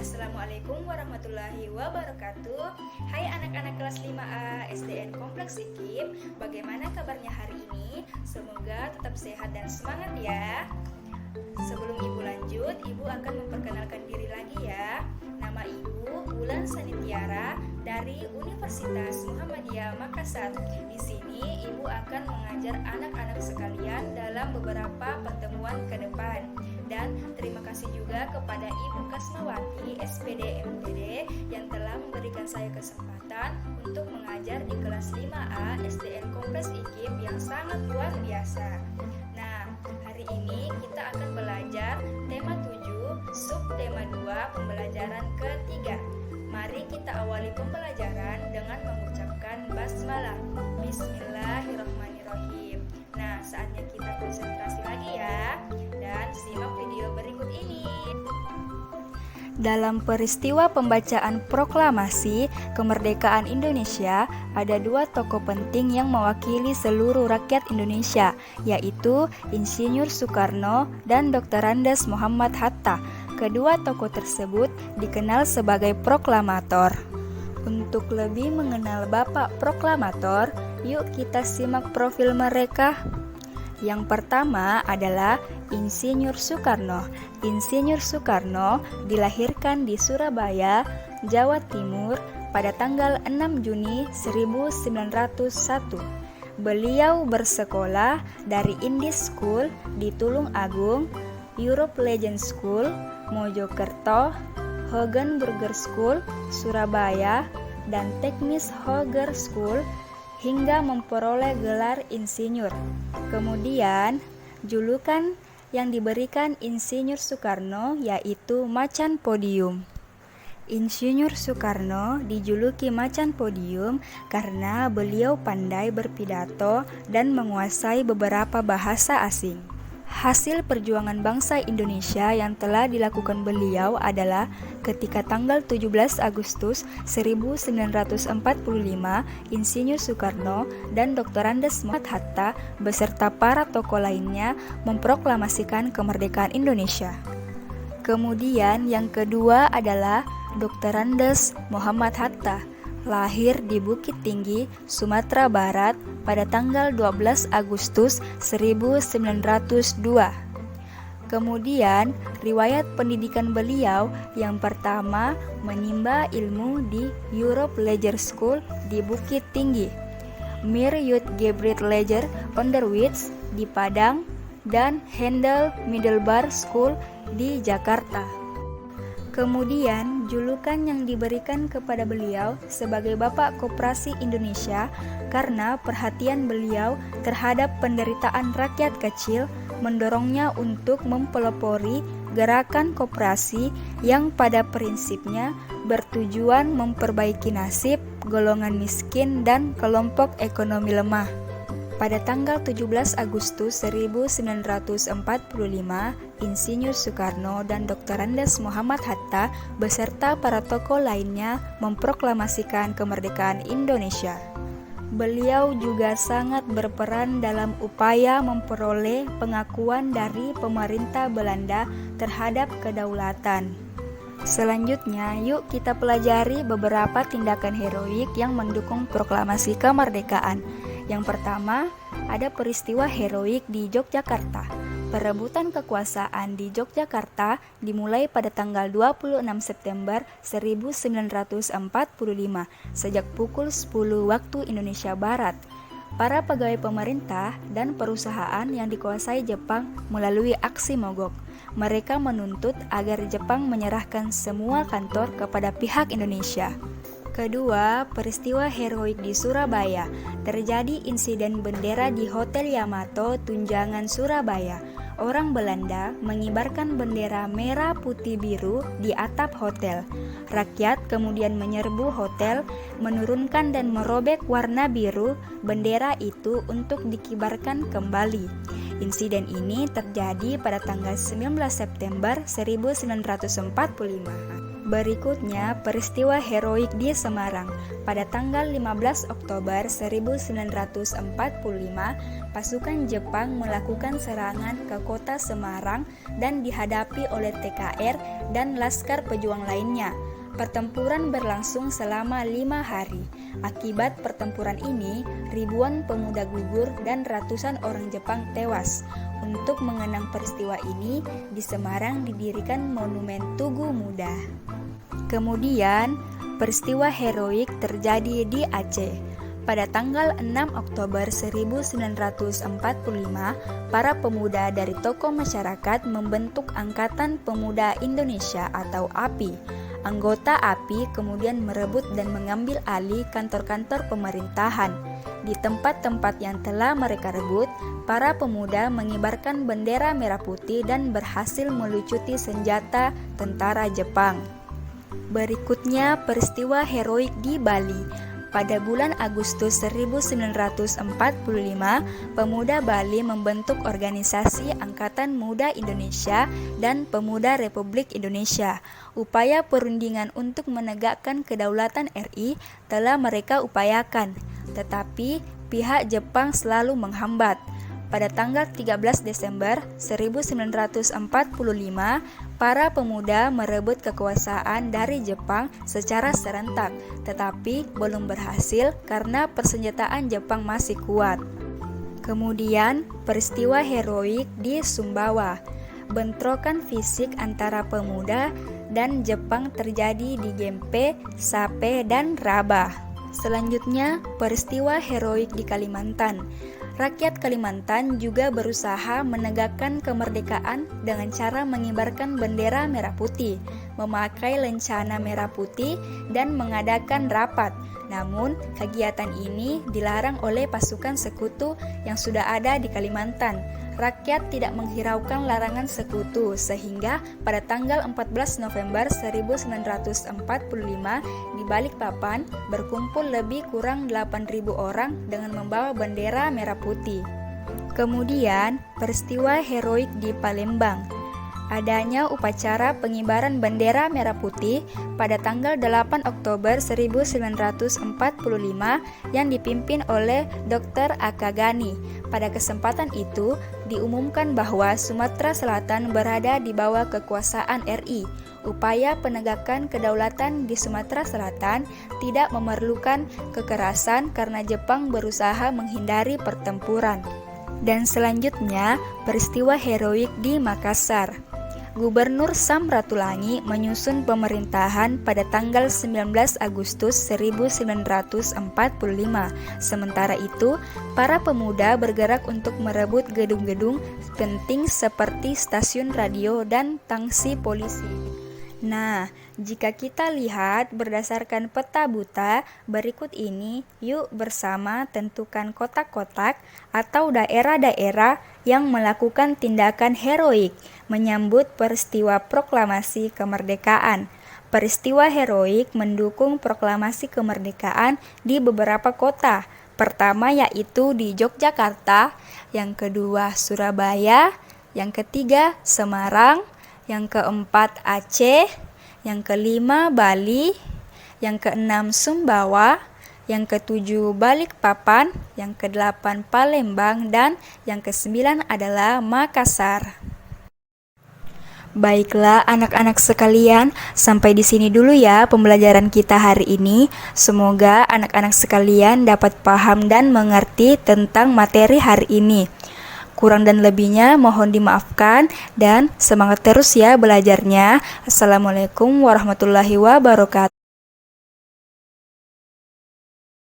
Assalamualaikum warahmatullahi wabarakatuh. Hai anak-anak kelas 5A SDN Kompleks IKIP, bagaimana kabarnya hari ini? Semoga tetap sehat dan semangat ya. Sebelum Ibu lanjut, Ibu akan memperkenalkan diri lagi ya. Nama Ibu Wulan Sanitiara dari Universitas Muhammadiyah Makassar. Di sini Ibu akan mengajar anak-anak sekalian dalam beberapa pertemuan ke depan. Dan terima kasih juga kepada Ibu Kasmawati SPD MTD yang telah memberikan saya kesempatan untuk mengajar di kelas 5A SDN Kompleks IKIP yang sangat luar biasa. Nah, hari ini kita akan belajar tema 7, subtema 2, pembelajaran ketiga. Mari kita awali pembelajaran dengan mengucapkan basmalah. Bismillahirrahmanirrahim. Nah, saatnya kita konsentrasi lagi ya. Dan simak video berikut ini. Dalam peristiwa pembacaan proklamasi kemerdekaan Indonesia, ada dua tokoh penting yang mewakili seluruh rakyat Indonesia, yaitu Insinyur Soekarno dan Dr. Andes Muhammad Hatta. Kedua tokoh tersebut dikenal sebagai proklamator. Untuk lebih mengenal Bapak Proklamator, yuk kita simak profil mereka. Yang pertama adalah Insinyur Soekarno. Insinyur Soekarno dilahirkan di Surabaya, Jawa Timur pada tanggal 6 Juni 1901. Beliau bersekolah dari Indis School di Tulung Agung, Europe Legend School, Mojokerto, Hogenburger School, Surabaya, dan Teknis Hoger School hingga memperoleh gelar insinyur. Kemudian, julukan yang diberikan Insinyur Soekarno yaitu Macan Podium. Insinyur Soekarno dijuluki Macan Podium karena beliau pandai berpidato dan menguasai beberapa bahasa asing. Hasil perjuangan bangsa Indonesia yang telah dilakukan beliau adalah ketika tanggal 17 Agustus 1945, Insinyur Soekarno dan Dr. Andes Muhammad Hatta beserta para tokoh lainnya memproklamasikan kemerdekaan Indonesia. Kemudian yang kedua adalah Dr. Andes Muhammad Hatta, lahir di Bukit Tinggi, Sumatera Barat pada tanggal 12 Agustus 1902. Kemudian, riwayat pendidikan beliau yang pertama menimba ilmu di Europe Legend School di Bukit Tinggi, Mir Yud Gebrit Leger Onderwijs di Padang, dan Handel Middelbar School di Jakarta. Kemudian, julukan yang diberikan kepada beliau sebagai Bapak Koperasi Indonesia karena perhatian beliau terhadap penderitaan rakyat kecil mendorongnya untuk mempelopori gerakan koperasi yang pada prinsipnya bertujuan memperbaiki nasib golongan miskin dan kelompok ekonomi lemah. Pada tanggal 17 Agustus 1945, Insinyur Soekarno dan Dr. Andes Muhammad Hatta beserta para tokoh lainnya memproklamasikan kemerdekaan Indonesia. Beliau juga sangat berperan dalam upaya memperoleh pengakuan dari pemerintah Belanda terhadap kedaulatan. Selanjutnya, yuk kita pelajari beberapa tindakan heroik yang mendukung proklamasi kemerdekaan. Yang pertama, ada peristiwa heroik di Yogyakarta. Perebutan kekuasaan di Yogyakarta dimulai pada tanggal 26 September 1945 sejak pukul 10 waktu Indonesia Barat. Para pegawai pemerintah dan perusahaan yang dikuasai Jepang melalui aksi mogok. Mereka menuntut agar Jepang menyerahkan semua kantor kepada pihak Indonesia. Kedua, peristiwa heroik di Surabaya. Terjadi insiden bendera di Hotel Yamato, Tunjangan, Surabaya. Orang Belanda mengibarkan bendera merah putih biru di atap hotel. Rakyat kemudian menyerbu hotel, menurunkan dan merobek warna biru bendera itu untuk dikibarkan kembali. Insiden ini terjadi pada tanggal 19 September 1945. Berikutnya, peristiwa heroik di Semarang. Pada tanggal 15 Oktober 1945, pasukan Jepang melakukan serangan ke kota Semarang dan dihadapi oleh TKR dan Laskar Pejuang lainnya. Pertempuran berlangsung selama 5 hari. Akibat pertempuran ini, ribuan pemuda gugur dan ratusan orang Jepang tewas. Untuk mengenang peristiwa ini, di Semarang didirikan Monumen Tugu Muda. Kemudian, peristiwa heroik terjadi di Aceh. Pada tanggal 6 Oktober 1945, para pemuda dari tokoh masyarakat membentuk Angkatan Pemuda Indonesia atau API. Anggota API kemudian merebut dan mengambil alih kantor-kantor pemerintahan. Di tempat-tempat yang telah mereka rebut, para pemuda mengibarkan bendera merah putih dan berhasil melucuti senjata tentara Jepang. Berikutnya, peristiwa heroik di Bali. Pada bulan Agustus 1945, pemuda Bali membentuk organisasi Angkatan Muda Indonesia dan Pemuda Republik Indonesia. Upaya perundingan untuk menegakkan kedaulatan RI telah mereka upayakan, tetapi pihak Jepang selalu menghambat. Pada tanggal 13 Desember 1945, para pemuda merebut kekuasaan dari Jepang secara serentak, tetapi belum berhasil karena persenjataan Jepang masih kuat. Kemudian, peristiwa heroik di Sumbawa. Bentrokan fisik antara pemuda dan Jepang terjadi di Gempe, Sape, dan Rabah. Selanjutnya, peristiwa heroik di Kalimantan. Rakyat Kalimantan juga berusaha menegakkan kemerdekaan dengan cara mengibarkan bendera merah putih, memakai lencana merah putih, dan mengadakan rapat. Namun, kegiatan ini dilarang oleh pasukan sekutu yang sudah ada di Kalimantan. Rakyat tidak menghiraukan larangan sekutu, sehingga pada tanggal 14 November 1945 di Balikpapan berkumpul lebih kurang 8.000 orang dengan membawa bendera merah putih. Kemudian, peristiwa heroik di Palembang. Adanya upacara pengibaran bendera merah putih pada tanggal 8 Oktober 1945 yang dipimpin oleh Dr. Akagani. Pada kesempatan itu, diumumkan bahwa Sumatera Selatan berada di bawah kekuasaan RI. Upaya penegakan kedaulatan di Sumatera Selatan tidak memerlukan kekerasan karena Jepang berusaha menghindari pertempuran. Dan selanjutnya, peristiwa heroik di Makassar. Gubernur Sam Ratulangi menyusun pemerintahan pada tanggal 19 Agustus 1945. Sementara itu, para pemuda bergerak untuk merebut gedung-gedung penting seperti stasiun radio dan tangsi polisi. Nah, jika kita lihat berdasarkan peta buta berikut ini, yuk bersama tentukan kotak-kotak atau daerah-daerah yang melakukan tindakan heroik menyambut peristiwa proklamasi kemerdekaan. Peristiwa heroik mendukung proklamasi kemerdekaan di beberapa kota. Pertama yaitu di Yogyakarta, yang kedua Surabaya, yang ketiga Semarang, yang keempat Aceh, yang kelima Bali, yang keenam Sumbawa, yang ketujuh Balikpapan, yang kedelapan Palembang, dan yang kesembilan adalah Makassar. Baiklah anak-anak sekalian, sampai di sini dulu ya pembelajaran kita hari ini. Semoga anak-anak sekalian dapat paham dan mengerti tentang materi hari ini. Kurang dan lebihnya mohon dimaafkan dan semangat terus ya belajarnya. Assalamualaikum warahmatullahi wabarakatuh.